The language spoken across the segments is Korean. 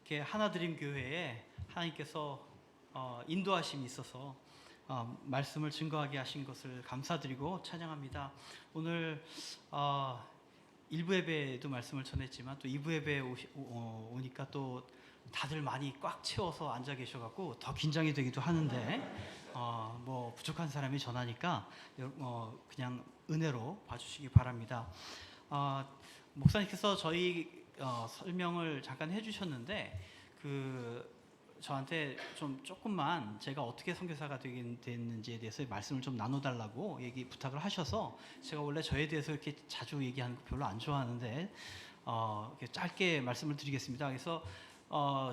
이렇게 하나드림 교회에 하나님께서 인도하심이 있어서 말씀을 증거하게 하신 것을 감사드리고 찬양합니다. 오늘 일부 예배에도 말씀을 전했지만 또 2부 예배에 오니까 또 다들 많이 꽉 채워서 앉아 계셔갖고 더 긴장이 되기도 하는데 뭐 부족한 사람이 전하니까 그냥 은혜로 봐주시기 바랍니다. 목사님께서 저희 설명을 잠깐 해주셨는데 저한테 조금만 제가 어떻게 선교사가 됐는지에 대해서 말씀을 좀 나눠달라고 부탁을 하셔서 제가 원래 저에 대해서 이렇게 자주 얘기하는 거 별로 안 좋아하는데 이렇게 짧게 말씀을 드리겠습니다. 그래서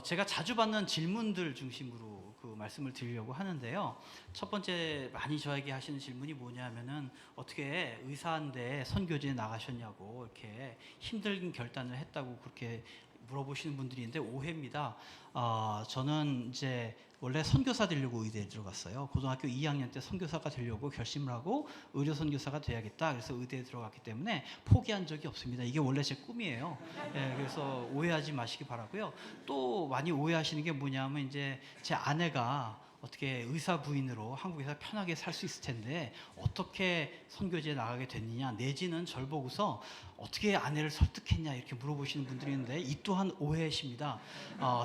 제가 자주 받는 질문들 중심으로 그 말씀을 드리려고 하는데요. 첫 번째 많이 저에게 하시는 질문이 뭐냐면은 어떻게 의사인데 선교지에 나가셨냐고 이렇게 힘든 결단을 했다고 그렇게 물어보시는 분들이 있는데 오해입니다. 저는 이제 원래 선교사 되려고 의대에 들어갔어요. 고등학교 2학년 때 선교사가 되려고 결심을 하고 의료 선교사가 돼야겠다. 그래서 의대에 들어갔기 때문에 포기한 적이 없습니다. 이게 원래 제 꿈이에요. 예, 그래서 오해하지 마시기 바라고요. 또 많이 오해하시는 게 뭐냐면 이제 제 아내가 어떻게 의사 부인으로 한국에서 편하게 살 수 있을 텐데 어떻게 선교지에 나가게 됐느냐, 내지는 절 보고서 어떻게 아내를 설득했냐 이렇게 물어보시는 분들이 있는데 이 또한 오해십니다.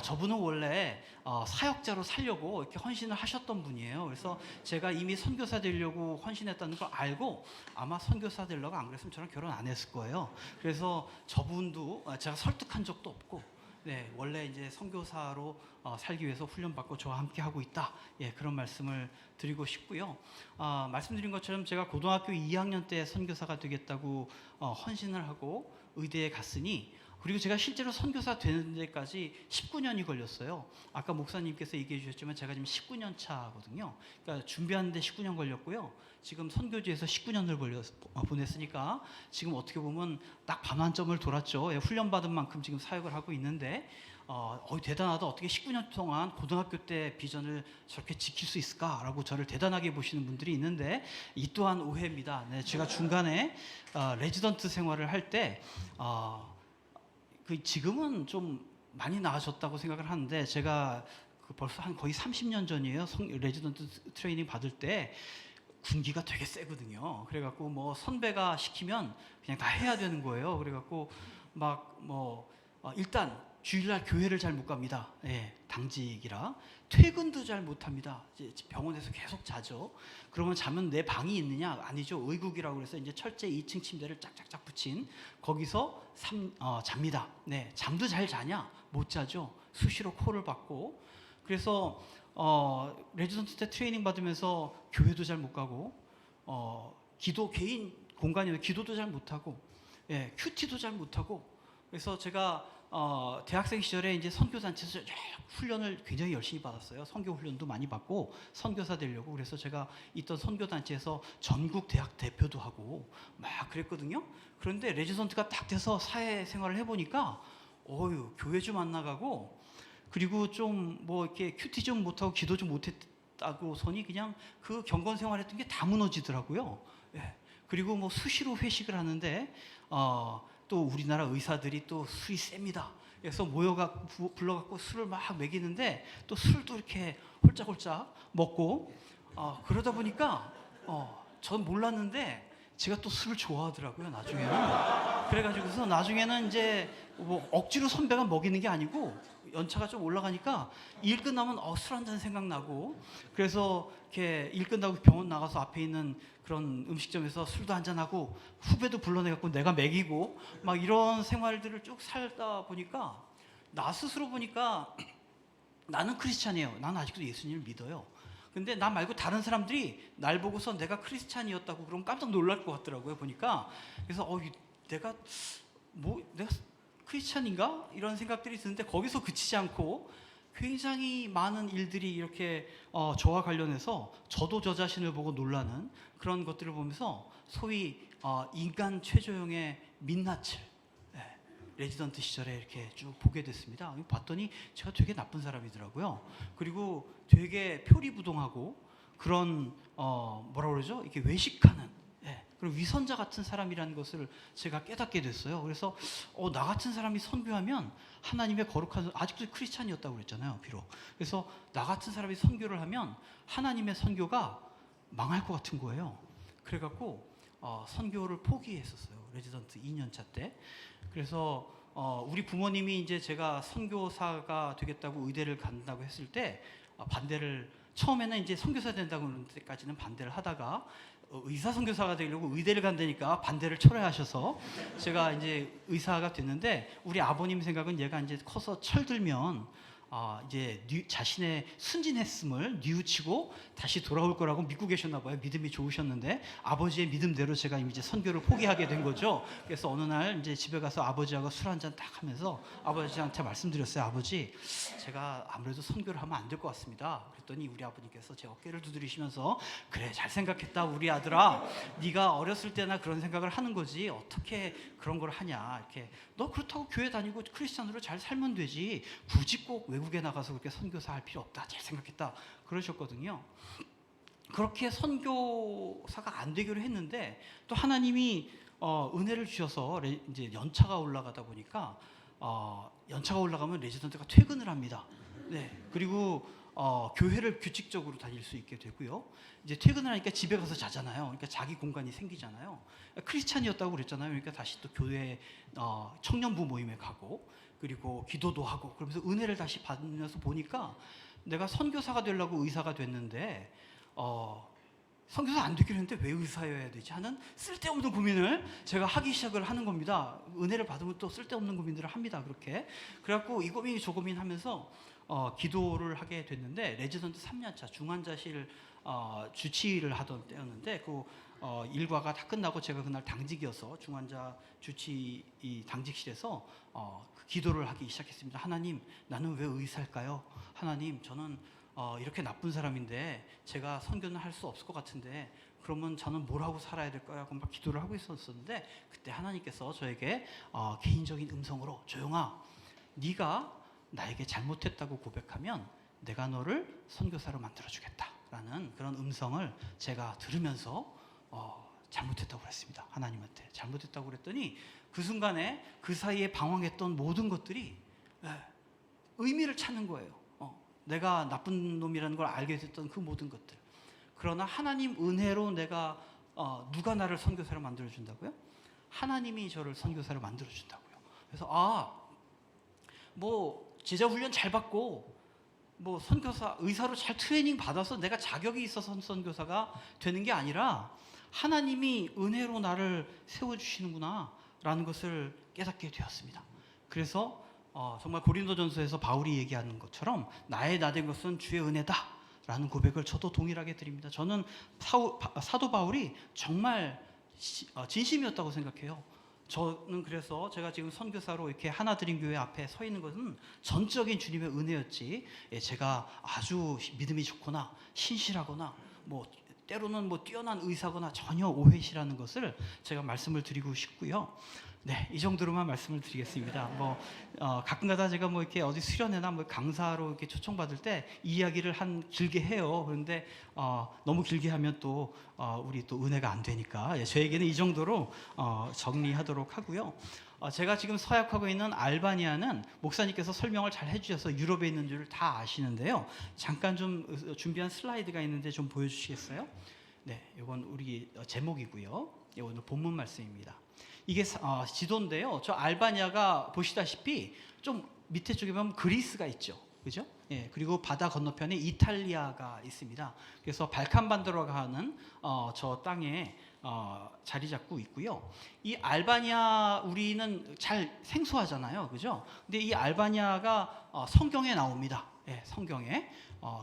저분은 원래 사역자로 살려고 이렇게 헌신을 하셨던 분이에요. 그래서 제가 이미 선교사 되려고 헌신했다는 걸 알고 아마 선교사 되려고 안 그랬으면 저랑 결혼 안 했을 거예요. 그래서 저분도 제가 설득한 적도 없고 네, 원래 이제 선교사로 살기 위해서 훈련받고 저와 함께 하고 있다. 예, 그런 말씀을 드리고 싶고요. 말씀드린 것처럼 제가 고등학교 2학년 때 선교사가 되겠다고 헌신을 하고 의대에 갔으니 그리고 제가 실제로 선교사 되는 데까지 19년이 걸렸어요. 아까 목사님께서 얘기해 주셨지만 제가 지금 19년 차거든요. 그러니까 준비하는데 19년 걸렸고요. 지금 선교지에서 19년을 보냈으니까 지금 어떻게 보면 딱 반환점을 돌았죠. 예, 훈련받은 만큼 지금 사역을 하고 있는데 대단하다. 어떻게 19년 동안 고등학교 때 비전을 저렇게 지킬 수 있을까라고 저를 대단하게 보시는 분들이 있는데 이 또한 오해입니다. 네, 제가 중간에 레지던트 생활을 할때 지금은 좀 많이 나아졌다고 생각을 하는데 제가 벌써 한 거의 30년 전이에요. 레지던트 트레이닝 받을 때 군기가 되게 세거든요. 그래갖고 뭐 선배가 시키면 그냥 다 해야 되는 거예요. 그래갖고 일단 주일날 교회를 잘 못 갑니다. 예, 당직이라 퇴근도 잘 못합니다. 이제 병원에서 계속 자죠. 그러면 자면 내 방이 있느냐? 아니죠. 의국이라고 그래서 이제 철제 2층 침대를 짝짝짝 붙인 거기서 잡니다. 네, 잠도 잘 자냐? 못 자죠. 수시로 콜을 받고 그래서 레지던트 때 트레이닝 받으면서 교회도 잘 못 가고 기도 개인 공간이면 기도도 잘 못하고 예, 큐티도 잘 못하고 그래서 제가 대학생 시절에 이제 선교단체에서 훈련을 굉장히 열심히 받았어요. 선교 훈련도 많이 받고 선교사 되려고 그래서 제가 있던 선교단체에서 전국 대학 대표도 하고 막 그랬거든요. 그런데 레지던트가 딱 돼서 사회생활을 해보니까 교회 좀 안 나가고 그리고 좀 이렇게 큐티 좀 못하고 기도 좀 못했다고 손이 그냥 그 경건 생활했던 게 다 무너지더라고요. 예. 그리고 수시로 회식을 하는데 또 우리나라 의사들이 또 술이 셉니다. 그래서 불러갖고 술을 막 먹이는데 또 술도 이렇게 홀짝홀짝 먹고 그러다 보니까 전 몰랐는데 제가 또 술을 좋아하더라고요. 나중에는 그래가지고서 나중에는 이제 억지로 선배가 먹이는 게 아니고 연차가 좀 올라가니까 일 끝나면 술 한잔 생각나고 그래서 이렇게 일 끝나고 병원 나가서 앞에 있는 그런 음식점에서 술도 한잔하고 후배도 불러내갖고 내가 먹이고 막 이런 생활들을 쭉 살다 보니까 나 스스로 보니까 나는 크리스찬이에요. 나는 아직도 예수님을 믿어요. 근데 나 말고 다른 사람들이 날 보고서 내가 크리스찬이었다고 그러면 깜짝 놀랄 것 같더라고요. 보니까 그래서 내가 크리스찬인가? 이런 생각들이 드는데 거기서 그치지 않고 굉장히 많은 일들이 이렇게 저와 관련해서 저도 저 자신을 보고 놀라는 그런 것들을 보면서 소위 인간 최저형의 민낯을 레지던트 시절에 이렇게 쭉 보게 됐습니다. 봤더니 제가 되게 나쁜 사람이더라고요. 그리고 되게 표리부동하고 그런 뭐라 그러죠? 이렇게 외식하는 그리고 위선자 같은 사람이라는 것을 제가 깨닫게 됐어요. 그래서 나 같은 사람이 선교하면 하나님의 거룩한, 아직도 크리스찬이었다고 그랬잖아요, 비록. 그래서 나 같은 사람이 선교를 하면 하나님의 선교가 망할 것 같은 거예요. 그래갖고 선교를 포기했었어요. 레지던트 2년차 때. 그래서 우리 부모님이 이제 제가 선교사가 되겠다고 의대를 간다고 했을 때 반대를, 처음에는 이제 선교사 된다고 그럴 때까지는 반대를 하다가 의사 선교사가 되려고 의대를 간다니까 반대를 철회하셔서 제가 이제 의사가 됐는데, 우리 아버님 생각은 얘가 이제 커서 철들면 이제 자신의 순진했음을 뉘우치고 다시 돌아올 거라고 믿고 계셨나 봐요. 믿음이 좋으셨는데 아버지의 믿음대로 제가 이제 선교를 포기하게 된 거죠. 그래서 어느 날 이제 집에 가서 아버지하고 술 한잔 딱 하면서 아버지한테 말씀드렸어요. 아버지, 제가 아무래도 선교를 하면 안 될 것 같습니다. 그랬더니 우리 아버님께서 제 어깨를 두드리시면서, 그래, 잘 생각했다 우리 아들아, 네가 어렸을 때나 그런 생각을 하는 거지 어떻게 그런 걸 하냐, 이렇게, 너 그렇다고 교회 다니고 크리스찬으로 잘 살면 되지, 굳이 꼭 외국에 나가서 그렇게 선교사 할 필요 없다, 잘 생각했다, 그러셨거든요. 그렇게 선교사가 안 되기로 했는데 또 하나님이 은혜를 주셔서 이제 연차가 올라가다 보니까 연차가 올라가면 레지던트가 퇴근을 합니다. 네, 그리고 교회를 규칙적으로 다닐 수 있게 되고요. 이제 퇴근을 하니까 집에 가서 자잖아요. 그러니까 자기 공간이 생기잖아요. 크리스찬이었다고 그랬잖아요. 그러니까 다시 또 교회 청년부 모임에 가고, 그리고 기도도 하고, 그러면서 은혜를 다시 받으면서 보니까 내가 선교사가 되려고 의사가 됐는데 선교사 안 되기로 했는데 왜 의사여야 되지 하는 쓸데없는 고민을 제가 하기 시작을 하는 겁니다. 은혜를 받으면 또 쓸데없는 고민들을 합니다. 그렇게. 그래갖고 이 고민 저 고민 하면서 기도를 하게 됐는데, 레지던트 3년차 중환자실 주치의를 하던 때였는데, 그 일과가 다 끝나고 제가 그날 당직이어서 중환자 주치의 당직실에서 그 기도를 하기 시작했습니다. 하나님, 나는 왜 의사일까요? 하나님, 저는 이렇게 나쁜 사람인데 제가 선교는 할 수 없을 것 같은데 그러면 저는 뭘 하고 살아야 될까요? 하고 막 기도를 하고 있었는데, 그때 하나님께서 저에게 개인적인 음성으로, 조용아, 네가 나에게 잘못했다고 고백하면 내가 너를 선교사로 만들어주겠다라는 그런 음성을 제가 들으면서 잘못했다고 그랬습니다. 하나님한테 잘못했다고 그랬더니 그 순간에 그 사이에 방황했던 모든 것들이 의미를 찾는 거예요. 내가 나쁜 놈이라는 걸 알게 됐던 그 모든 것들. 그러나 하나님 은혜로 내가 누가 나를 선교사로 만들어준다고요? 하나님이 저를 선교사로 만들어준다고요. 그래서 뭐 제자 훈련 잘 받고 뭐 선교사 의사로 잘 트레이닝 받아서 내가 자격이 있어서 선교사가 되는 게 아니라 하나님이 은혜로 나를 세워주시는구나 라는 것을 깨닫게 되었습니다. 그래서 정말 고린도전서에서 바울이 얘기하는 것처럼 나의 나된 것은 주의 은혜다 라는 고백을 저도 동일하게 드립니다. 저는 사도 바울이 정말 진심이었다고 생각해요. 저는 그래서 제가 지금 선교사로 이렇게 하나드림교회 앞에 서 있는 것은 전적인 주님의 은혜였지, 제가 아주 믿음이 좋거나 신실하거나 뭐 때로는 뭐 뛰어난 의사거나 전혀 오해시라는 것을 제가 말씀을 드리고 싶고요. 네, 이 정도로만 말씀을 드리겠습니다. 가끔가다 제가 뭐 이렇게 어디 수련회나 뭐 강사로 이렇게 초청받을 때 이야기를 길게 해요. 그런데 너무 길게 하면 또 우리 또 은혜가 안 되니까 저에게는 이 정도로 정리하도록 하고요. 제가 지금 서약하고 있는 알바니아는 목사님께서 설명을 잘 해주셔서 유럽에 있는 줄 다 아시는데요. 잠깐 좀 준비한 슬라이드가 있는데 좀 보여주시겠어요? 네, 이건 우리 제목이고요. 이건 본문 말씀입니다. 이게 지도인데요. 저 알바니아가 보시다시피 좀 밑에 쪽에 보면 그리스가 있죠. 그죠? 예, 그리고 바다 건너편에 이탈리아가 있습니다. 그래서 발칸반도로 가는 저 땅에 자리 잡고 있고요. 이 알바니아 우리는 잘 생소하잖아요. 그죠? 근데 이 알바니아가 성경에 나옵니다. 예, 성경에.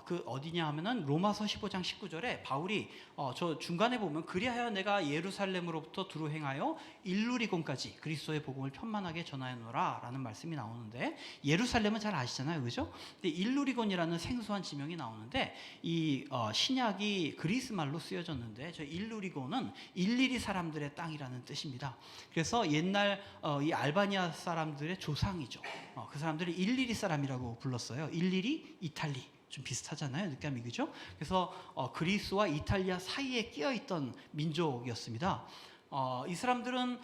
그 어디냐 하면은 로마서 15장 19절에 바울이 저 중간에 보면 그리하여 내가 예루살렘으로부터 두루 행하여 일루리곤까지 그리스도의 복음을 편만하게 전하였노라 라는 말씀이 나오는데, 예루살렘은 잘 아시잖아요. 그죠? 근데 일루리곤이라는 생소한 지명이 나오는데, 이 신약이 그리스 말로 쓰여졌는데 저 일루리곤은 일리리 사람들의 땅이라는 뜻입니다. 그래서 옛날 이 알바니아 사람들의 조상이죠. 그 사람들이 일리리 사람이라고 불렀어요. 일리리, 이탈리. 좀 비슷하잖아요, 느낌이. 그죠? 그래서 그리스와 이탈리아 사이에 끼어 있던 민족이었습니다. 이 사람들은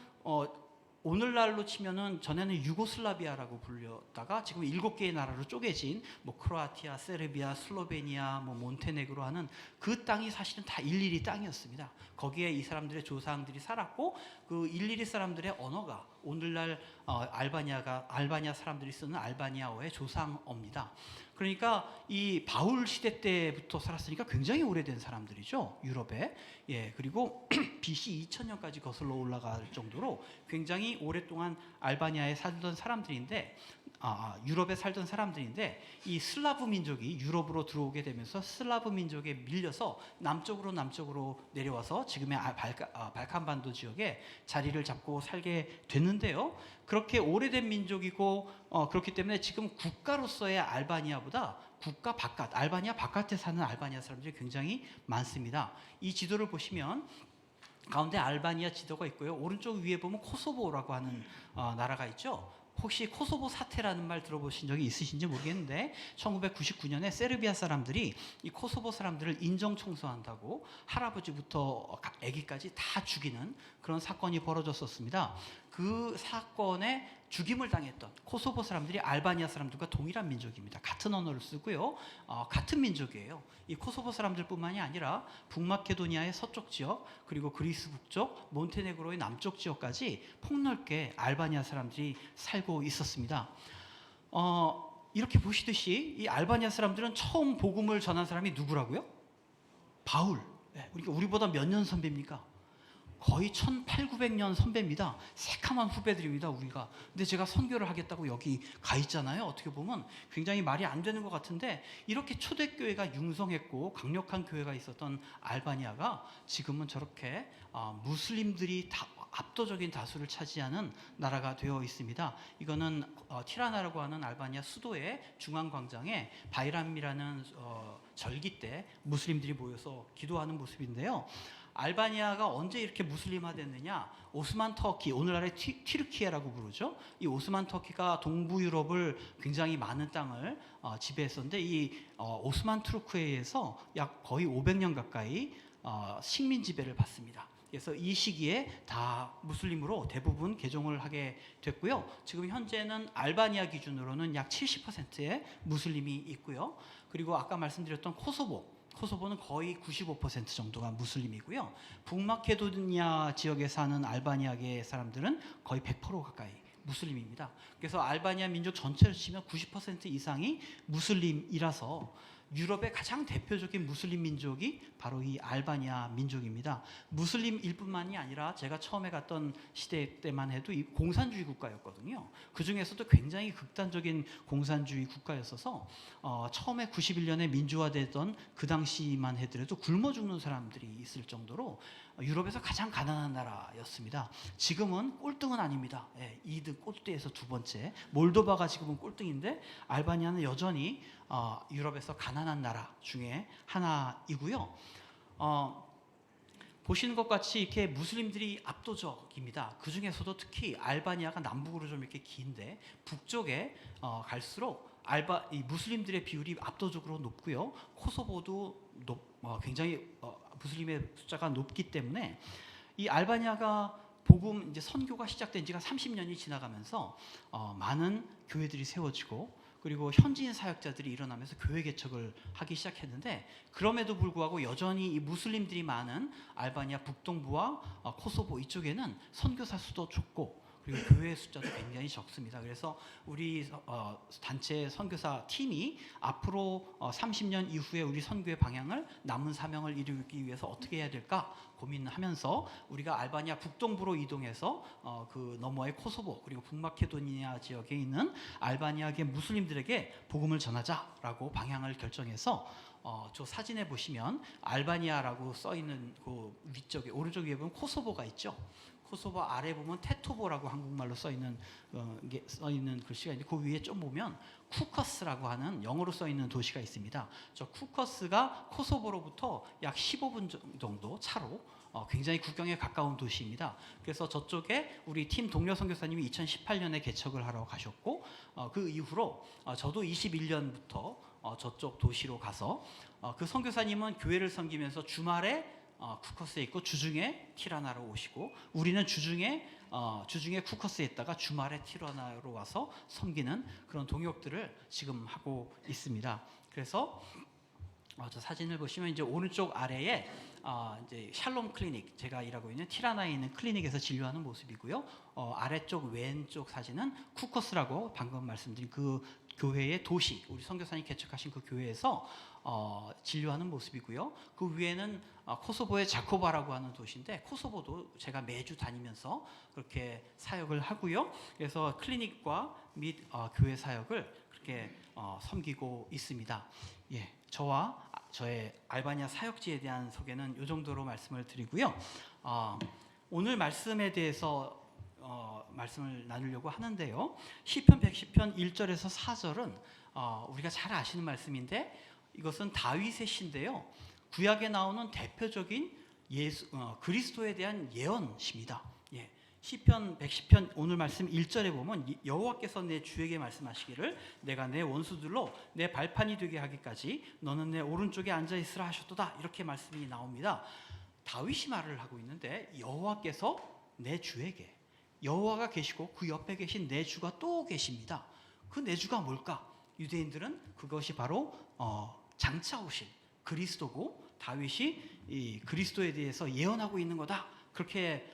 오늘날로 치면은 전에는 유고슬라비아라고 불렸다가 지금 7개의 나라로 쪼개진 뭐 크로아티아, 세르비아, 슬로베니아, 뭐 몬테네그로 하는 그 땅이 사실은 다 일일이 땅이었습니다. 거기에 이 사람들의 조상들이 살았고 그 일일이 사람들의 언어가 오늘날 알바니아 사람들이 쓰는 알바니아어의 조상어입니다. 그러니까 이 바울 시대 때부터 살았으니까 굉장히 오래된 사람들이죠, 유럽에. 예, 그리고 BC 2000년까지 거슬러 올라갈 정도로 굉장히 오랫동안 알바니아에 살던 사람들인데, 유럽에 살던 사람들인데, 이 슬라브 민족이 유럽으로 들어오게 되면서 슬라브 민족에 밀려서 남쪽으로 내려와서 지금의 발칸반도 지역에 자리를 잡고 살게 됐는데요. 그렇게 오래된 민족이고 그렇기 때문에 지금 국가로서의 알바니아보다 국가 바깥, 알바니아 바깥에 사는 알바니아 사람들이 굉장히 많습니다. 이 지도를 보시면 가운데 알바니아 지도가 있고요. 오른쪽 위에 보면 코소보라고 하는 나라가 있죠. 혹시 코소보 사태라는 말 들어보신 적이 있으신지 모르겠는데 1999년에 세르비아 사람들이 이 코소보 사람들을 인정 청소한다고 할아버지부터 아기까지 다 죽이는 그런 사건이 벌어졌었습니다. 그 사건에 죽임을 당했던 코소보 사람들이 알바니아 사람들과 동일한 민족입니다. 같은 언어를 쓰고요. 같은 민족이에요. 이 코소보 사람들뿐만이 아니라 북마케도니아의 서쪽 지역, 그리고 그리스 북쪽, 몬테네그로의 남쪽 지역까지 폭넓게 알바니아 사람들이 살고 있었습니다. 이렇게 보시듯이 이 알바니아 사람들은 처음 복음을 전한 사람이 누구라고요? 바울. 그러니까 우리보다 몇 년 선배입니까? 거의 1800~900년 선배입니다. 새카만 후배들입니다, 우리가. 근데 제가 선교를 하겠다고 여기 가 있잖아요. 어떻게 보면 굉장히 말이 안 되는 것 같은데, 이렇게 초대교회가 융성했고 강력한 교회가 있었던 알바니아가 지금은 저렇게 무슬림들이 압도적인 다수를 차지하는 나라가 되어 있습니다. 이거는 티라나라고 하는 알바니아 수도의 중앙광장에 바이람이라는 절기 때 무슬림들이 모여서 기도하는 모습인데요. 알바니아가 언제 이렇게 무슬림화 됐느냐? 오스만 터키, 오늘날의 튀르키예라고 부르죠. 이 오스만 터키가 동부 유럽을 굉장히 많은 땅을 지배했었는데, 이 오스만 투르크에 의해서 약 거의 500년 가까이 식민 지배를 받습니다. 그래서 이 시기에 다 무슬림으로 대부분 개종을 하게 됐고요. 지금 현재는 알바니아 기준으로는 약 70%의 무슬림이 있고요. 그리고 아까 말씀드렸던 코소보는 거의 95% 정도가 무슬림이고요. 북마케도니아 지역에 사는 알바니아계 사람들은 거의 100% 가까이 무슬림입니다. 그래서 알바니아 민족 전체를 치면 90% 이상이 무슬림이라서 유럽의 가장 대표적인 무슬림 민족이 바로 이 알바니아 민족입니다. 무슬림일 뿐만이 아니라 제가 처음에 갔던 시대 때만 해도 이 공산주의 국가였거든요. 그 중에서도 굉장히 극단적인 공산주의 국가였어서 처음에 91년에 민주화되던 그 당시만 해더라도 굶어 죽는 사람들이 있을 정도로 유럽에서 가장 가난한 나라였습니다. 지금은 꼴등은 아닙니다. 2등, 꼴대에서 두 번째. 몰도바가 지금은 꼴등인데 알바니아는 여전히 유럽에서 가난한 나라 중에 하나이고요. 보시는 것 같이 이렇게 무슬림들이 압도적입니다. 그 중에서도 특히 알바니아가 남북으로 좀 이렇게 긴데 북쪽에 갈수록 이 무슬림들의 비율이 압도적으로 높고요. 코소보도 굉장히 무슬림의 숫자가 높기 때문에 이 알바니아가 복음 이제 선교가 시작된 지가 30년이 지나가면서 많은 교회들이 세워지고, 그리고 현지인 사역자들이 일어나면서 교회 개척을 하기 시작했는데, 그럼에도 불구하고 여전히 이 무슬림들이 많은 알바니아 북동부와 코소보 이쪽에는 선교사 수도 적고, 그리고 교회 숫자도 굉장히 적습니다. 그래서 우리 단체 선교사 팀이 앞으로 30년 이후에 우리 선교의 방향을, 남은 사명을 이루기 위해서 어떻게 해야 될까 고민하면서 우리가 알바니아 북동부로 이동해서 그 너머의 코소보 그리고 북마케도니아 지역에 있는 알바니아계 무슬림들에게 복음을 전하자라고 방향을 결정해서 저 사진에 보시면 알바니아라고 써 있는 그 위쪽에 오른쪽 위에 보면 코소보가 있죠. 코소보 아래 보면 테토보라고 한국말로 써 있는 글씨가 있는데, 그 위에 좀 보면 쿠커스라고 하는 영어로 써 있는 도시가 있습니다. 저 쿠커스가 코소보로부터 약 15분 정도 차로 굉장히 국경에 가까운 도시입니다. 그래서 저쪽에 우리 팀 동료 선교사님이 2018년에 개척을 하러 가셨고, 그 이후로 저도 21년부터 저쪽 도시로 가서 그 선교사님은 교회를 섬기면서 주말에 쿠커스에 있고 주중에 티라나로 오시고, 우리는 주중에 쿠커스에 있다가 주말에 티라나로 와서 섬기는 그런 동역들을 지금 하고 있습니다. 그래서 저 사진을 보시면 이제 오른쪽 아래에 이제 샬롬 클리닉, 제가 일하고 있는 티라나에 있는 클리닉에서 진료하는 모습이고요. 아래쪽 왼쪽 사진은 쿠커스라고 방금 말씀드린 그 교회의 도시, 우리 선교사님 개척하신 그 교회에서 진료하는 모습이고요. 그 위에는 코소보의 자코바라고 하는 도시인데, 코소보도 제가 매주 다니면서 그렇게 사역을 하고요. 그래서 클리닉과 및 교회 사역을 그렇게 섬기고 있습니다. 예, 저와 저의 알바니아 사역지에 대한 소개는 이 정도로 말씀을 드리고요. 오늘 말씀에 대해서 말씀을 나누려고 하는데요. 시편 110편 1절에서 4절은 우리가 잘 아시는 말씀인데, 이것은 다윗의 시인데요. 구약에 나오는 대표적인 그리스도에 대한 예언입니다. 예. 시편 110편 오늘 말씀 1절에 보면 여호와께서 내 주에게 말씀하시기를 내가 내 원수들로 내 발판이 되게 하기까지 너는 내 오른쪽에 앉아 있으라 하셨도다, 이렇게 말씀이 나옵니다. 다윗이 말을 하고 있는데, 여호와께서 내 주에게, 여호와가 계시고 그 옆에 계신 내 주가 또 계십니다. 그 내 주가 뭘까? 유대인들은 그것이 바로 장차 오실 그리스도고, 다윗이 이 그리스도에 대해서 예언하고 있는 거다, 그렇게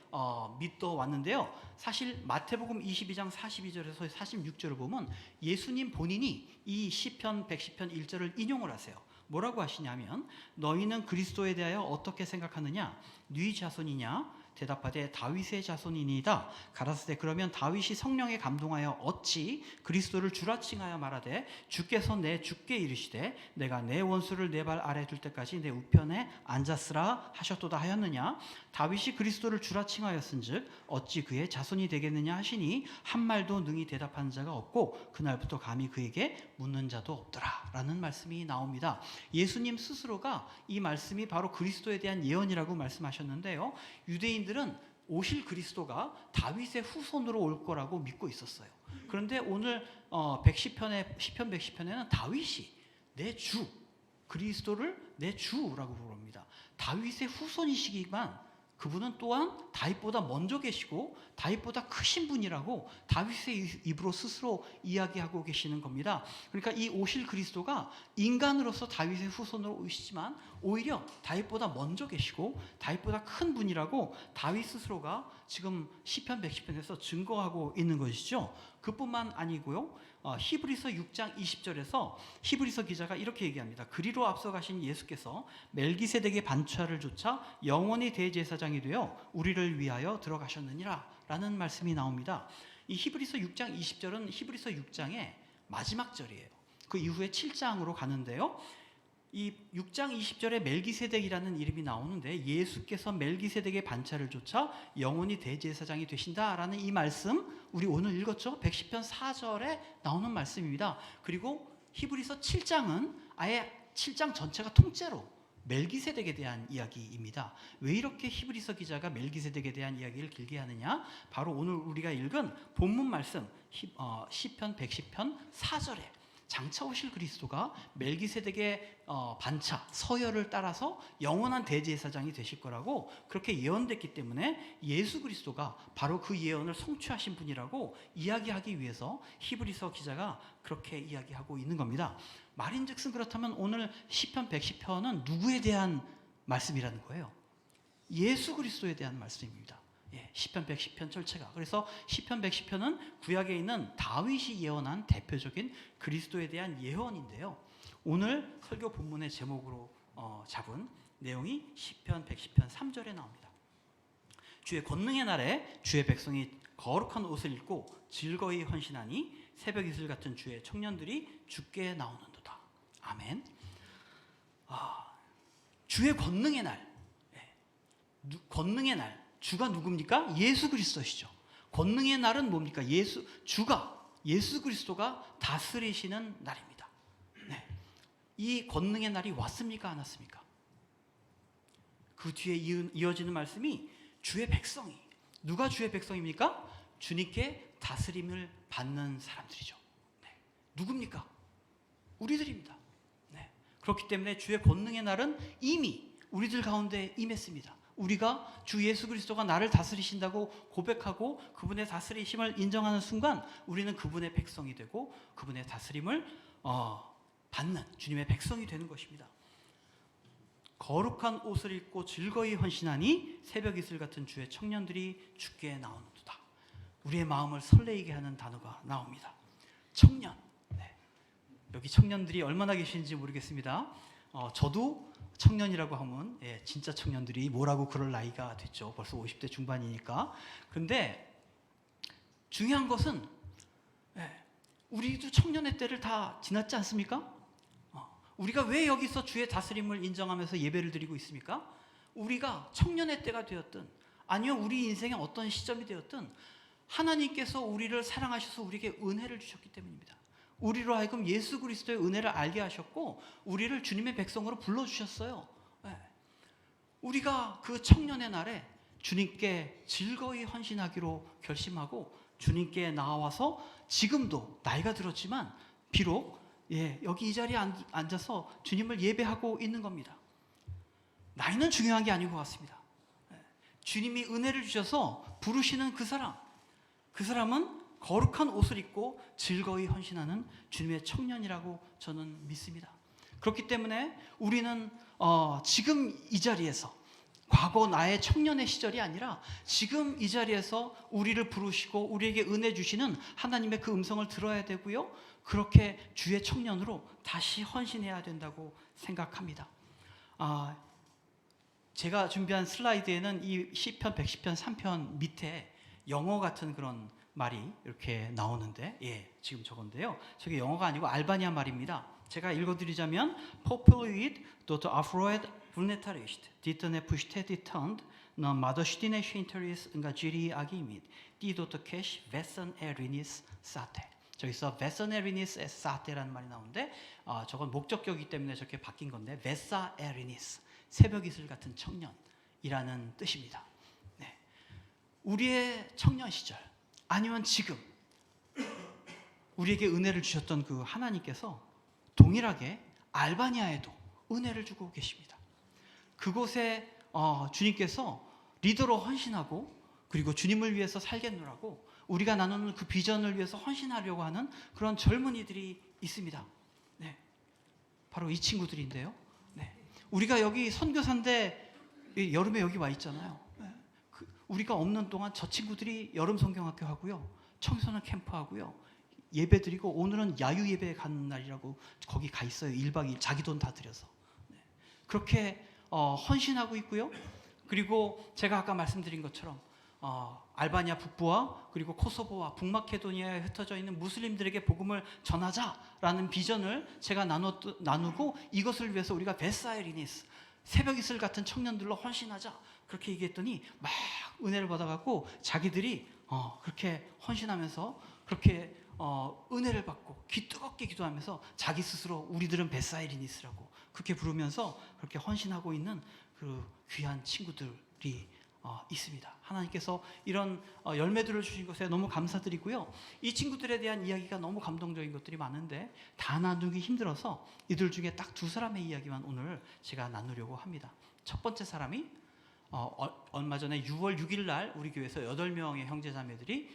믿어 왔는데요. 사실 마태복음 22장 42절에서 46절을 보면 예수님 본인이 이 시편 110편 1절을 인용을 하세요. 뭐라고 하시냐면, 너희는 그리스도에 대하여 어떻게 생각하느냐? 네 자손이냐? 대답하되 다윗의 자손이니이다. 가라사대 그러면 다윗이 성령에 감동하여 어찌 그리스도를 주라 칭하여 말하되 주께서 내 주께 이르시되 내가 내 원수를 내 발 아래 둘 때까지 내 우편에 앉았으라 하셨도다 하였느냐? 다윗이 그리스도를 주라 칭하였은즉 어찌 그의 자손이 되겠느냐 하시니 한 말도 능히 대답하는 자가 없고 그날부터 감히 그에게 묻는 자도 없더라, 라는 말씀이 나옵니다. 예수님 스스로가 이 말씀이 바로 그리스도에 대한 예언이라고 말씀하셨는데요. 유대인들은 오실 그리스도가 다윗의 후손으로 올 거라고 믿고 있었어요. 그런데 오늘 시편 110편에는 다윗이 내 주, 그리스도를 내 주라고 부릅니다. 다윗의 후손이시기만 그분은 또한 다윗보다 먼저 계시고 다윗보다 크신 분이라고 다윗의 입으로 스스로 이야기하고 계시는 겁니다. 그러니까 이 오실 그리스도가 인간으로서 다윗의 후손으로 오시지만 오히려 다윗보다 먼저 계시고 다윗보다 큰 분이라고 다윗 스스로가 지금 시편 110편에서 증거하고 있는 것이죠. 그뿐만 아니고요. 히브리서 6장 20절에서 히브리서 기자가 이렇게 얘기합니다. 그리로 앞서가신 예수께서 멜기세덱의 반차를 조차 영원히 대제사장이 되어 우리를 위하여 들어가셨느니라, 라는 말씀이 나옵니다. 이 히브리서 6장 20절은 히브리서 6장의 마지막 절이에요. 그 이후에 7장으로 가는데요. 이 6장 20절에 멜기세덱이라는 이름이 나오는데, 예수께서 멜기세덱의 반차를 조차 영원히 대제사장이 되신다라는 이 말씀, 우리 오늘 읽었죠? 110편 4절에 나오는 말씀입니다. 그리고 히브리서 7장은 아예 7장 전체가 통째로 멜기세덱에 대한 이야기입니다. 왜 이렇게 히브리서 기자가 멜기세덱에 대한 이야기를 길게 하느냐? 바로 오늘 우리가 읽은 본문 말씀 시편 110편 4절에 장차 오실 그리스도가 멜기세덱의 반차 서열을 따라서 영원한 대제사장이 되실 거라고 그렇게 예언됐기 때문에 예수 그리스도가 바로 그 예언을 성취하신 분이라고 이야기하기 위해서 히브리서 기자가 그렇게 이야기하고 있는 겁니다. 말인즉슨 그렇다면 오늘 시편 110편은 누구에 대한 말씀이라는 거예요? 예수 그리스도에 대한 말씀입니다. 시편 110편 전체가. 그래서 시편 110편은 구약에 있는 다윗이 예언한 대표적인 그리스도에 대한 예언인데요. 오늘 설교 본문의 제목으로 잡은 내용이 시편 110편 3절에 나옵니다. 주의 권능의 날에 주의 백성이 거룩한 옷을 입고 즐거이 헌신하니 새벽 이슬 같은 주의 청년들이 주께 나오는도다. 아멘. 주의 권능의 날, 권능의 날, 주가 누굽니까? 예수 그리스도시죠. 권능의 날은 뭡니까? 예수 그리스도가 다스리시는 날입니다. 네. 이 권능의 날이 왔습니까? 안 왔습니까? 그 뒤에 이어지는 말씀이 주의 백성이, 누가 주의 백성입니까? 주님께 다스림을 받는 사람들이죠. 네. 누굽니까? 우리들입니다. 네. 그렇기 때문에 주의 권능의 날은 이미 우리들 가운데 임했습니다. 우리가 주 예수 그리스도가 나를 다스리신다고 고백하고 그분의 다스리심을 인정하는 순간 우리는 그분의 백성이 되고 그분의 다스림을 받는 주님의 백성이 되는 것입니다. 거룩한 옷을 입고 즐거이 헌신하니 새벽 이슬 같은 주의 청년들이 주께 나오는도다. 우리의 마음을 설레이게 하는 단어가 나옵니다. 청년. 네. 여기 청년들이 얼마나 계시는지 모르겠습니다. 저도 청년이라고 하면 진짜 청년들이 뭐라고 그럴 나이가 됐죠. 벌써 50대 중반이니까. 그런데 중요한 것은 우리도 청년의 때를 다 지났지 않습니까? 우리가 왜 여기서 주의 다스림을 인정하면서 예배를 드리고 있습니까? 우리가 청년의 때가 되었든 아니면 우리 인생의 어떤 시점이 되었든 하나님께서 우리를 사랑하셔서 우리에게 은혜를 주셨기 때문입니다. 우리로 하여금 예수 그리스도의 은혜를 알게 하셨고 우리를 주님의 백성으로 불러주셨어요. 우리가 그 청년의 날에 주님께 즐거이 헌신하기로 결심하고 주님께 나와서 지금도 나이가 들었지만 비록 여기 이 자리에 앉아서 주님을 예배하고 있는 겁니다. 나이는 중요한 게 아닌 것 같습니다. 주님이 은혜를 주셔서 부르시는 그 사람은 거룩한 옷을 입고 즐거이 헌신하는 주님의 청년이라고 저는 믿습니다. 그렇기 때문에 우리는 지금 이 자리에서 과거 나의 청년의 시절이 아니라 지금 이 자리에서 우리를 부르시고 우리에게 은혜 주시는 하나님의 그 음성을 들어야 되고요. 그렇게 주의 청년으로 다시 헌신해야 된다고 생각합니다. 제가 준비한 슬라이드에는 이 시편 110편 3편 밑에 영어 같은 그런 말이 이렇게 나오는데 지금 저건데요. 저게 영어가 아니고 알바니아 말입니다. 제가 읽어드리자면 Populit dort afroed vulnetarisht ditene pushtetit 넌 마더시디네 쉰터리스 응가 쥐리 아기밋 디도트 캐시 베선 에리니스 사테. 저기서 베선 에리니스 사테라는 말이 나오는데 저건 목적격이기 때문에 저렇게 바뀐 건데 베사 에리니스 새벽 이슬 같은 청년이라는 뜻입니다. 네. 우리의 청년 시절 아니면 지금 우리에게 은혜를 주셨던 그 하나님께서 동일하게 알바니아에도 은혜를 주고 계십니다. 그곳에 주님께서 리더로 헌신하고 그리고 주님을 위해서 살겠노라고 우리가 나누는 그 비전을 위해서 헌신하려고 하는 그런 젊은이들이 있습니다. 네, 바로 이 친구들인데요. 네, 우리가 여기 선교사인데 여름에 여기 와 있잖아요. 우리가 없는 동안 저 친구들이 여름 성경학교 하고요. 청소년 캠프 하고요. 예배 드리고 오늘은 야유 예배 가는 날이라고 거기 가 있어요. 1박 2일 자기 돈 다 들여서. 네. 그렇게 헌신하고 있고요. 그리고 제가 아까 말씀드린 것처럼 알바니아 북부와 그리고 코소보와 북마케도니아에 흩어져 있는 무슬림들에게 복음을 전하자라는 비전을 제가 나누고 이것을 위해서 우리가 베사에리니스 새벽 이슬 같은 청년들로 헌신하자 그렇게 얘기했더니 막 은혜를 받아갖고 자기들이 그렇게 헌신하면서 그렇게 은혜를 받고 뜨겁게 기도하면서 자기 스스로 우리들은 베사에리니스라고 그렇게 부르면서 그렇게 헌신하고 있는 그 귀한 친구들이 있습니다. 하나님께서 이런 열매들을 주신 것에 너무 감사드리고요. 이 친구들에 대한 이야기가 너무 감동적인 것들이 많은데 다 나누기 힘들어서 이들 중에 딱 두 사람의 이야기만 오늘 제가 나누려고 합니다. 첫 번째 사람이 얼마 전에 6월 6일 날 우리 교회에서 8명의 형제자매들이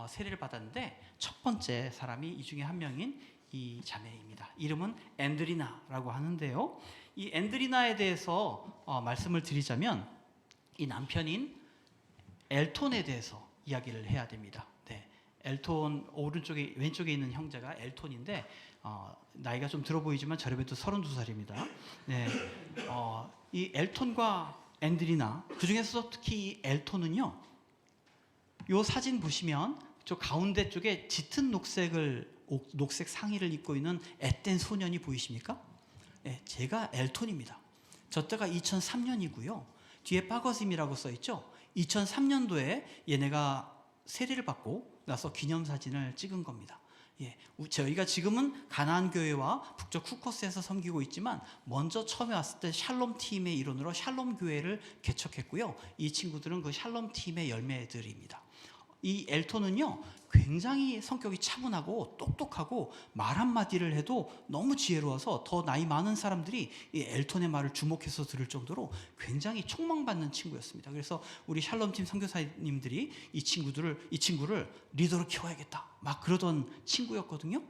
세례를 받았는데 첫 번째 사람이 이 중에 한 명인 이 자매입니다. 이름은 앤드리나라고 하는데요. 이 앤드리나에 대해서 말씀을 드리자면 이 남편인 엘톤에 대해서 이야기를 해야 됩니다. 네, 엘톤 왼쪽에 있는 형제가 엘톤인데 나이가 좀 들어 보이지만 저렴해도 32살입니다. 네, 이 엘톤과 앤드리나 그 중에서 특히 이 엘톤은요. 이 사진 보시면 저 가운데 쪽에 짙은 녹색 상의를 입고 있는 앳된 소년이 보이십니까? 네, 제가 엘톤입니다. 저 때가 2003년이고요. 뒤에 파거심이라고 써있죠. 2003년도에 얘네가 세례를 받고 나서 기념사진을 찍은 겁니다. 저희가 지금은 가나안 교회와 북쪽 쿠커스에서 섬기고 있지만 먼저 처음에 왔을 때 샬롬 팀의 일원으로 샬롬 교회를 개척했고요. 이 친구들은 그 샬롬 팀의 열매들입니다. 이 엘톤은요 굉장히 성격이 차분하고 똑똑하고 말 한마디를 해도 너무 지혜로워서 더 나이 많은 사람들이 이 엘톤의 말을 주목해서 들을 정도로 굉장히 촉망받는 친구였습니다. 그래서 우리 샬롬팀 선교사님들이 이 친구를 리더로 키워야겠다 막 그러던 친구였거든요.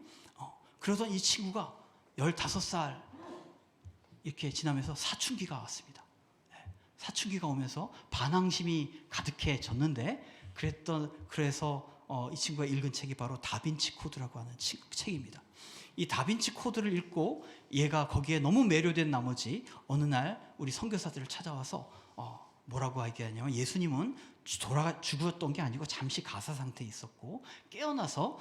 그러던 이 친구가 15살 이렇게 지나면서 사춘기가 왔습니다. 사춘기가 오면서 반항심이 가득해졌는데 그래서 이 친구가 읽은 책이 바로 다빈치 코드라고 하는 책입니다. 이 다빈치 코드를 읽고 얘가 거기에 너무 매료된 나머지 어느 날 우리 선교사들을 찾아와서 뭐라고 얘기하냐면 예수님은 죽었던 게 아니고 잠시 가사 상태에 있었고 깨어나서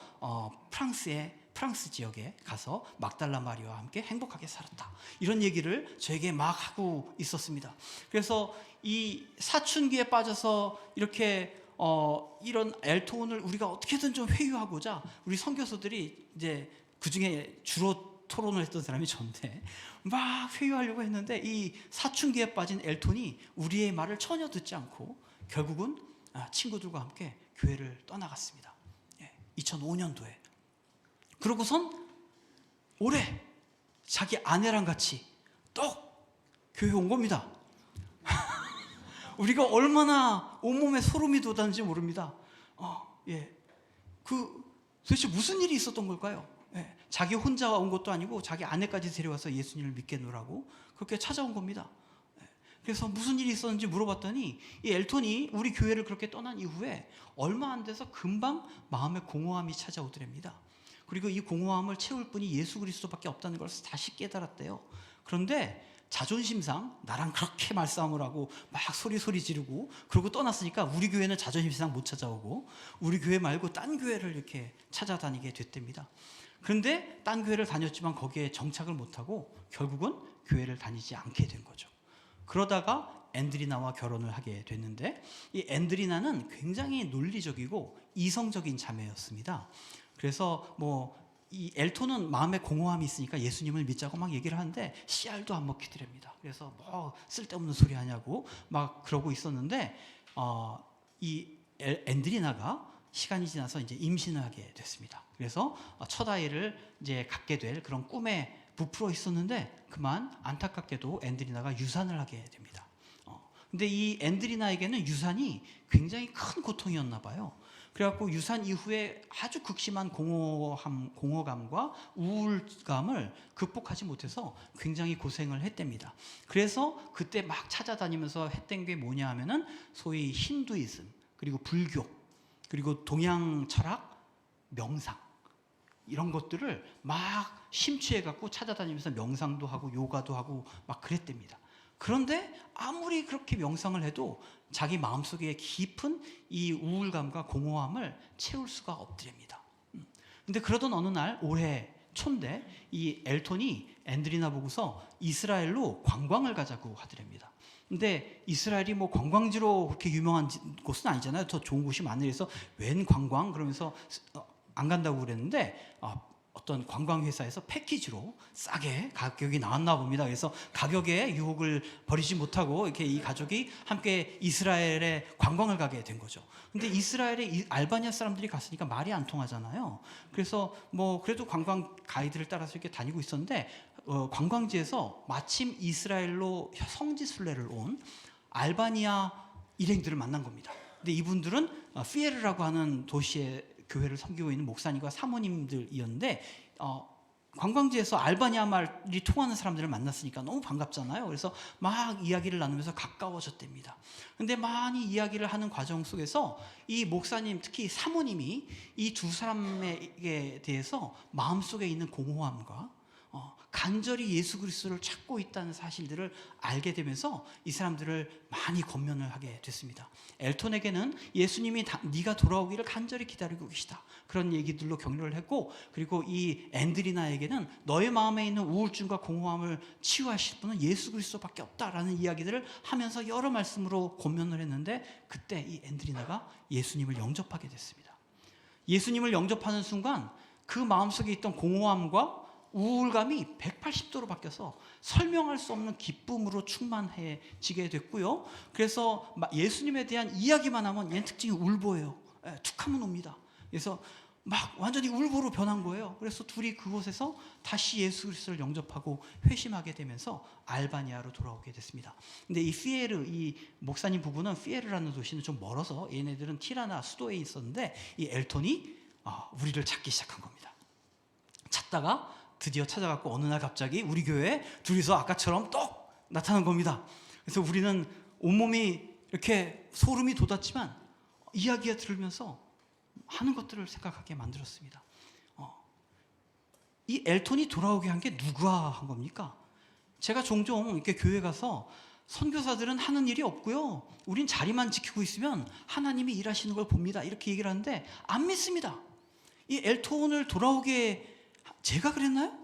프랑스 지역에 가서 막달라 마리아와 함께 행복하게 살았다. 이런 얘기를 저에게 막 하고 있었습니다. 그래서 이 사춘기에 빠져서 이렇게 이런 엘톤을 우리가 어떻게든 좀 회유하고자 우리 선교사들이 이제 그 중에 주로 토론을 했던 사람이 저인데 막 회유하려고 했는데 이 사춘기에 빠진 엘톤이 우리의 말을 전혀 듣지 않고 결국은 친구들과 함께 교회를 떠나갔습니다. 2005년도에. 그러고선 올해 자기 아내랑 같이 떡 교회 온 겁니다. 우리가 얼마나 온몸에 소름이 돋았는지 모릅니다. 도대체 무슨 일이 있었던 걸까요? 자기 혼자 온 것도 아니고 자기 아내까지 데려와서 예수님을 믿겠노라고 그렇게 찾아온 겁니다. 그래서 무슨 일이 있었는지 물어봤더니 이 엘톤이 우리 교회를 그렇게 떠난 이후에 얼마 안 돼서 금방 마음에 공허함이 찾아오더랍니다. 그리고 이 공허함을 채울 분이 예수 그리스도밖에 없다는 걸 다시 깨달았대요. 그런데 자존심상 나랑 그렇게 말싸움을 하고 막 소리 지르고 그러고 떠났으니까 우리 교회는 자존심상 못 찾아오고 우리 교회 말고 딴 교회를 이렇게 찾아다니게 됐답니다. 그런데 딴 교회를 다녔지만 거기에 정착을 못하고 결국은 교회를 다니지 않게 된 거죠. 그러다가 앤드리나와 결혼을 하게 됐는데 이 앤드리나는 굉장히 논리적이고 이성적인 자매였습니다. 그래서 이 엘톤은 마음에 공허함이 있으니까 예수님을 믿자고 막 얘기를 하는데 씨알도 안 먹히더랍니다. 그래서 쓸데없는 소리 하냐고 막 그러고 있었는데 이 앤드리나가 시간이 지나서 이제 임신을 하게 됐습니다. 그래서 첫 아이를 이제 갖게 될 그런 꿈에 부풀어 있었는데 그만 안타깝게도 앤드리나가 유산을 하게 됩니다. 근데 이 앤드리나에게는 유산이 굉장히 큰 고통이었나 봐요. 그래갖고 유산 이후에 아주 극심한 공허감과 우울감을 극복하지 못해서 굉장히 고생을 했답니다. 그래서 그때 막 찾아다니면서 했던 게 뭐냐 하면은 소위 힌두이즘, 그리고 불교, 그리고 동양 철학, 명상 이런 것들을 막 심취해갖고 찾아다니면서 명상도 하고 요가도 하고 막 그랬답니다. 그런데 아무리 그렇게 명상을 해도 자기 마음속에 깊은 이 우울감과 공허함을 채울 수가 없더랍니다. 근데 그러던 어느 날 올해 초인데 이 엘톤이 앤드리나 보고서 이스라엘로 관광을 가자고 하더랍니다. 근데 이스라엘이 관광지로 그렇게 유명한 곳은 아니잖아요. 더 좋은 곳이 많으 해서 웬 관광 그러면서 안 간다고 그랬는데 어떤 관광회사에서 패키지로 싸게 가격이 나왔나 봅니다. 그래서 가격에 유혹을 버리지 못하고 이렇게 이 가족이 함께 이스라엘에 관광을 가게 된 거죠. 근데 이스라엘에 알바니아 사람들이 갔으니까 말이 안 통하잖아요. 그래서 그래도 관광 가이드를 따라서 이렇게 다니고 있었는데 관광지에서 마침 이스라엘로 성지 순례를 온 알바니아 일행들을 만난 겁니다. 근데 이분들은 피에르라고 하는 도시에 교회를 섬기고 있는 목사님과 사모님들이었는데 관광지에서 알바니아 말이 통하는 사람들을 만났으니까 너무 반갑잖아요. 그래서 막 이야기를 나누면서 가까워졌답니다. 근데 많이 이야기를 하는 과정 속에서 이 목사님, 특히 사모님이 이 두 사람에게 대해서 마음속에 있는 공허함과 간절히 예수 그리스도를 찾고 있다는 사실들을 알게 되면서 이 사람들을 많이 권면을 하게 됐습니다. 엘톤에게는 예수님이 네가 돌아오기를 간절히 기다리고 계시다, 그런 얘기들로 격려를 했고, 그리고 이 앤드리나에게는 너의 마음에 있는 우울증과 공허함을 치유하실 분은 예수 그리스도밖에 없다라는 이야기들을 하면서 여러 말씀으로 권면을 했는데, 그때 이 앤드리나가 예수님을 영접하게 됐습니다. 예수님을 영접하는 순간 그 마음속에 있던 공허함과 우울감이 180도로 바뀌어서 설명할 수 없는 기쁨으로 충만해지게 됐고요. 그래서 예수님에 대한 이야기만 하면 얘는 특징이 울보예요. 툭하면 옵니다. 그래서 막 완전히 울보로 변한 거예요. 그래서 둘이 그곳에서 다시 예수 그리스도를 영접하고 회심하게 되면서 알바니아로 돌아오게 됐습니다. 근데 이 피에르, 이 목사님 부부는 피에르라는 도시는 좀 멀어서 얘네들은 티라나 수도에 있었는데 이 엘톤이 우리를 찾기 시작한 겁니다. 찾다가 드디어 찾아갖고 어느 날 갑자기 우리 교회에 둘이서 아까처럼 똑 나타난 겁니다. 그래서 우리는 온몸이 이렇게 소름이 돋았지만 이야기가 들으면서 하는 것들을 생각하게 만들었습니다. 이 엘톤이 돌아오게 한 게 누가 한 겁니까? 제가 종종 이렇게 교회 가서 선교사들은 하는 일이 없고요. 우린 자리만 지키고 있으면 하나님이 일하시는 걸 봅니다. 이렇게 얘기를 하는데 안 믿습니다. 이 엘톤을 돌아오게 제가 그랬나요?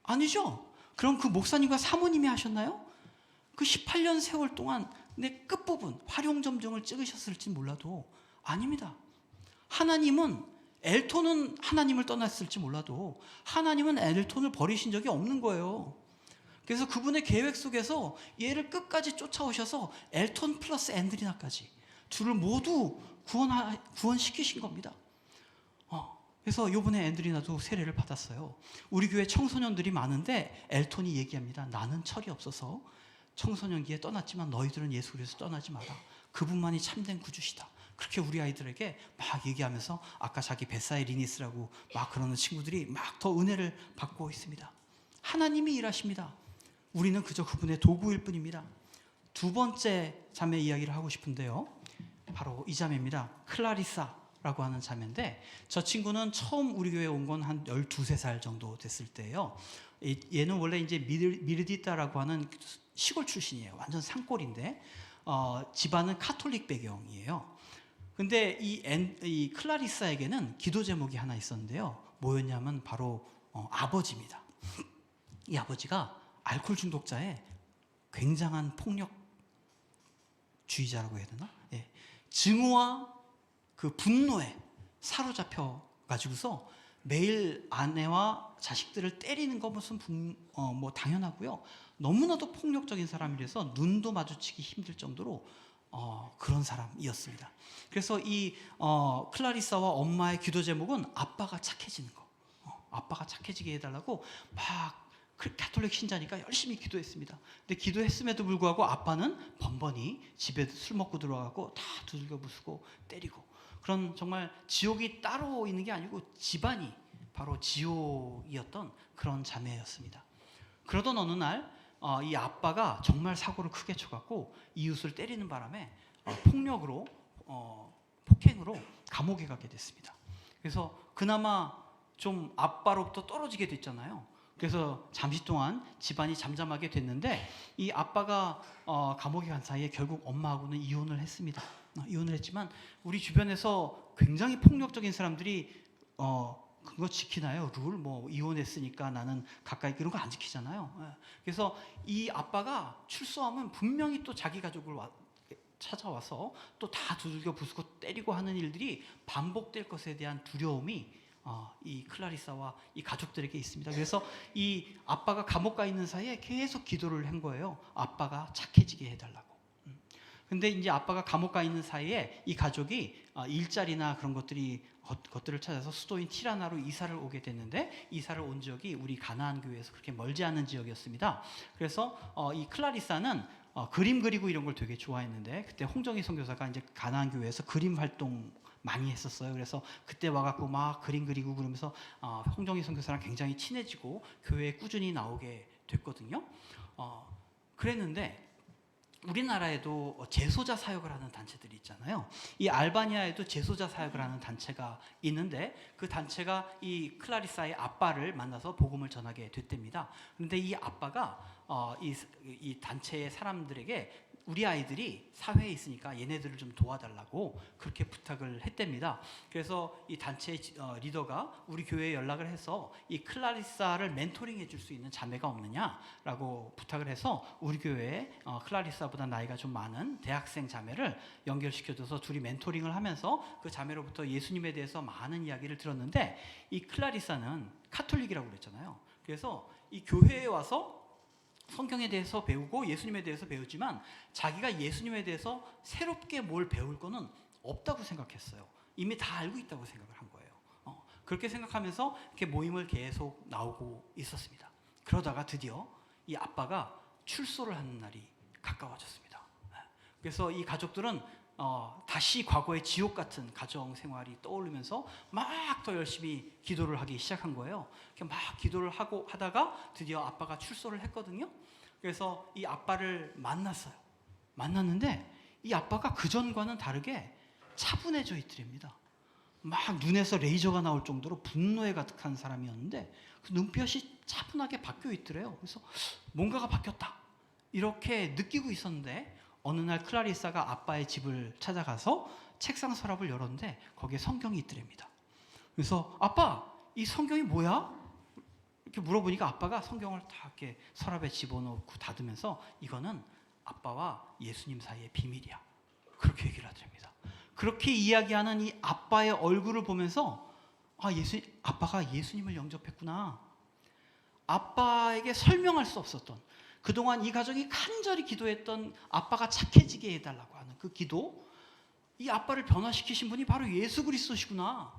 아니죠. 그럼 그 목사님과 사모님이 하셨나요? 그 18년 세월 동안 내 끝부분 활용점정을 찍으셨을지 몰라도 아닙니다. 하나님은 엘톤은 하나님을 떠났을지 몰라도 하나님은 엘톤을 버리신 적이 없는 거예요. 그래서 그분의 계획 속에서 얘를 끝까지 쫓아오셔서 엘톤 플러스 앤드리나까지 둘을 모두 구원시키신 겁니다. 그래서 이번에 앤드리나도 세례를 받았어요. 우리 교회 청소년들이 많은데 엘톤이 얘기합니다. 나는 철이 없어서 청소년기에 떠났지만 너희들은 예수 그리스도 떠나지 마라. 그분만이 참된 구주시다. 그렇게 우리 아이들에게 막 얘기하면서 아까 자기 벳사의 리니스라고 막 그러는 친구들이 막 더 은혜를 받고 있습니다. 하나님이 일하십니다. 우리는 그저 그분의 도구일 뿐입니다. 두 번째 자매 이야기를 하고 싶은데요. 바로 이 자매입니다. 클라리사라고 하는 자매인데 저 친구는 처음 우리 교회에 온 건 한 12~13살 정도 됐을 때예요. 얘는 원래 이제 미르디타라고 하는 시골 출신이에요. 완전 산골인데 집안은 카톨릭 배경이에요. 근데 이 클라리사에게는 기도 제목이 하나 있었는데요. 뭐였냐면 바로 아버지입니다. 이 아버지가 알코올 중독자의 굉장한 폭력주의자라고 해야 되나? 예. 증오와 그 분노에 사로잡혀 가지고서 매일 아내와 자식들을 때리는 거 무슨 뭐 당연하고요. 너무나도 폭력적인 사람이라서 눈도 마주치기 힘들 정도로 그런 사람이었습니다. 그래서 이 클라리사와 엄마의 기도 제목은 아빠가 착해지는 거. 아빠가 착해지게 해달라고 막 가톨릭 신자니까 열심히 기도했습니다. 근데 기도했음에도 불구하고 아빠는 번번이 집에 술 먹고 들어가고 다 두들겨 부수고 때리고 그런 정말 지옥이 따로 있는 게 아니고 집안이 바로 지옥이었던 그런 자매였습니다. 그러던 어느 날 이 아빠가 정말 사고를 크게 쳐갖고 이웃을 때리는 바람에 폭력으로 폭행으로 감옥에 가게 됐습니다. 그래서 그나마 좀 아빠로부터 떨어지게 됐잖아요. 그래서 잠시 동안 집안이 잠잠하게 됐는데 이 아빠가 감옥에 간 사이에 결국 엄마하고는 이혼을 했습니다. 이혼을 했지만 우리 주변에서 굉장히 폭력적인 사람들이 그거 지키나요? 룰? 뭐 이혼했으니까 나는 가까이 이런 거 안 지키잖아요. 그래서 이 아빠가 출소하면 분명히 또 자기 가족을 찾아와서 또 다 두들겨 부수고 때리고 하는 일들이 반복될 것에 대한 두려움이 이 클라리사와 이 가족들에게 있습니다. 그래서 이 아빠가 감옥 가 있는 사이에 계속 기도를 한 거예요. 아빠가 착해지게 해달라고. 근데 이제 아빠가 감옥 가 있는 사이에 이 가족이 일자리나 그런 것들을 찾아서 수도인 티라나로 이사를 오게 됐는데 이사를 온 지역이 우리 가나안 교회에서 그렇게 멀지 않은 지역이었습니다. 그래서 이 클라리사는 그림 그리고 이런 걸 되게 좋아했는데 그때 홍정희 선교사가 이제 가나안 교회에서 그림 활동 많이 했었어요. 그래서 그때 와갖고 막 그림 그리고 그러면서 홍정희 선교사랑 굉장히 친해지고 교회에 꾸준히 나오게 됐거든요. 그랬는데 우리나라에도 재소자 사역을 하는 단체들이 있잖아요. 이 알바니아에도 재소자 사역을 하는 단체가 있는데 그 단체가 이 클라리사의 아빠를 만나서 복음을 전하게 됐답니다. 그런데 이 아빠가 이 단체의 사람들에게 우리 아이들이 사회에 있으니까 얘네들을 좀 도와달라고 그렇게 부탁을 했답니다. 그래서 이 단체의 리더가 우리 교회에 연락을 해서 이 클라리사를 멘토링 해줄 수 있는 자매가 없느냐라고 부탁을 해서 우리 교회에 클라리사보다 나이가 좀 많은 대학생 자매를 연결시켜줘서 둘이 멘토링을 하면서 그 자매로부터 예수님에 대해서 많은 이야기를 들었는데 이 클라리사는 카톨릭이라고 그랬잖아요. 그래서 이 교회에 와서 성경에 대해서 배우고 예수님에 대해서 배우지만 자기가 예수님에 대해서 새롭게 뭘 배울 거는 없다고 생각했어요. 이미 다 알고 있다고 생각을 한 거예요. 그렇게 생각하면서 이렇게 모임을 계속 나오고 있었습니다. 그러다가 드디어 이 아빠가 출소를 하는 날이 가까워졌습니다. 그래서 이 가족들은 다시 과거의 지옥 같은 가정 생활이 떠오르면서 막 더 열심히 기도를 하기 시작한 거예요. 이렇게 막 기도를 하다가 드디어 아빠가 출소를 했거든요. 그래서 이 아빠를 만났어요. 만났는데 이 아빠가 그전과는 다르게 차분해져 있더랍니다. 막 눈에서 레이저가 나올 정도로 분노에 가득한 사람이었는데 그 눈빛이 차분하게 바뀌어 있더래요. 그래서 뭔가가 바뀌었다 이렇게 느끼고 있었는데 어느 날 클라리사가 아빠의 집을 찾아가서 책상 서랍을 열었는데 거기에 성경이 있더랍니다. 그래서 아빠, 이 성경이 뭐야? 이렇게 물어보니까 아빠가 성경을 다 이렇게 서랍에 집어넣고 닫으면서 이거는 아빠와 예수님 사이의 비밀이야. 그렇게 얘기를 하더랍니다. 그렇게 이야기하는 이 아빠의 얼굴을 보면서 아빠가 예수님을 영접했구나. 아빠에게 설명할 수 없었던 그동안 이 가정이 간절히 기도했던 아빠가 착해지게 해달라고 하는 그 기도, 이 아빠를 변화시키신 분이 바로 예수 그리스도시구나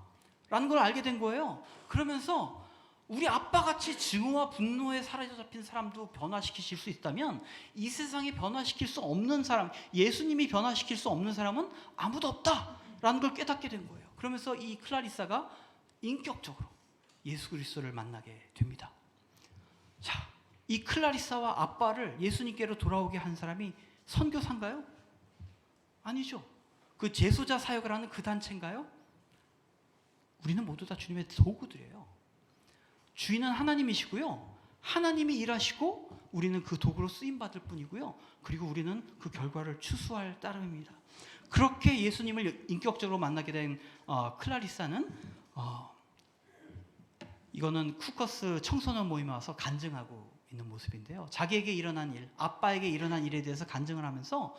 라는 걸 알게 된 거예요. 그러면서 우리 아빠같이 증오와 분노에 사로잡힌 사람도 변화시키실 수 있다면 이 세상에 변화시킬 수 없는 사람, 예수님이 변화시킬 수 없는 사람은 아무도 없다라는 걸 깨닫게 된 거예요. 그러면서 이 클라리사가 인격적으로 예수 그리스도를 만나게 됩니다. 자, 이 클라리사와 아빠를 예수님께로 돌아오게 한 사람이 선교사인가요? 아니죠. 그 제소자 사역을 하는 그 단체인가요? 우리는 모두 다 주님의 도구들이에요. 주인은 하나님이시고요. 하나님이 일하시고 우리는 그 도구로 쓰임받을 뿐이고요. 그리고 우리는 그 결과를 추수할 따름입니다. 그렇게 예수님을 인격적으로 만나게 된 클라리사는 이거는 쿠커스 청소년 모임에 와서 간증하고 있는 모습인데요. 자기에게 일어난 일, 아빠에게 일어난 일에 대해서 간증을 하면서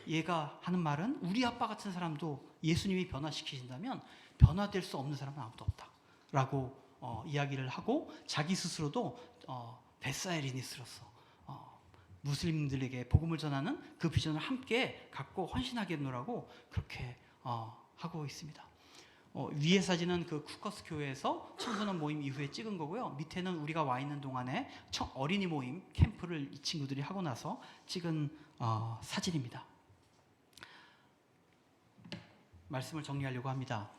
얘가 하는 말은 우리 아빠 같은 사람도 예수님이 변화시키신다면 변화될 수 없는 사람은 아무도 없다라고 이야기를 하고 자기 스스로도 베사에리니스로서 무슬림들에게 복음을 전하는 그 비전을 함께 갖고 헌신하겠노라고 그렇게 하고 있습니다. 위의 사진은 그 쿠커스 교회에서 청소년 모임 이후에 찍은 거고요. 밑에는 우리가 와 있는 동안에 어린이 모임 캠프를 이 친구들이 하고 나서 찍은 사진입니다. 말씀을 정리하려고 합니다.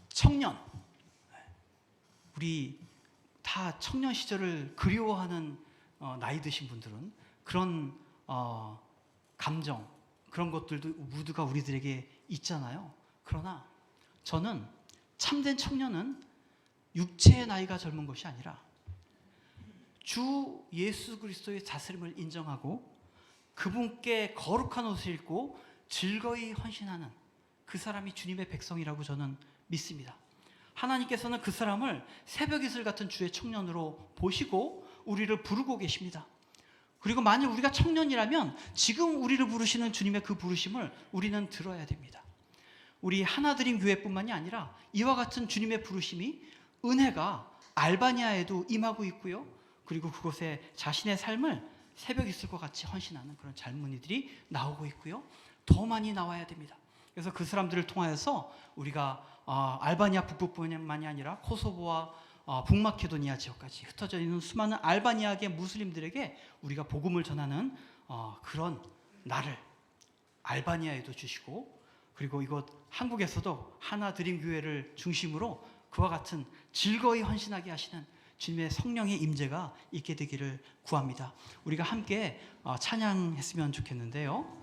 청년, 우리 다 청년 시절을 그리워하는 나이 드신 분들은 그런 감정, 그런 것들도 모두가 우리들에게 있잖아요. 그러나 저는 참된 청년은 육체의 나이가 젊은 것이 아니라 주 예수 그리스도의 다스림을 인정하고 그분께 거룩한 옷을 입고 즐거이 헌신하는 그 사람이 주님의 백성이라고 저는 믿습니다. 하나님께서는 그 사람을 새벽 이슬 같은 주의 청년으로 보시고 우리를 부르고 계십니다. 그리고 만일 우리가 청년이라면 지금 우리를 부르시는 주님의 그 부르심을 우리는 들어야 됩니다. 우리 하나드림 교회뿐만이 아니라 이와 같은 주님의 부르심이 은혜가 알바니아에도 임하고 있고요. 그리고 그곳에 자신의 삶을 새벽 이슬과 같이 헌신하는 그런 젊은이들이 나오고 있고요. 더 많이 나와야 됩니다. 그래서 그 사람들을 통하여서 우리가 알바니아 북부뿐만이 아니라 코소보와 북마케도니아 지역까지 흩어져 있는 수많은 알바니아계 무슬림들에게 우리가 복음을 전하는 그런 날을 알바니아에도 주시고 그리고 이곳 한국에서도 하나드림 교회를 중심으로 그와 같은 즐거이 헌신하게 하시는 주님의 성령의 임재가 있게 되기를 구합니다. 우리가 함께 찬양했으면 좋겠는데요.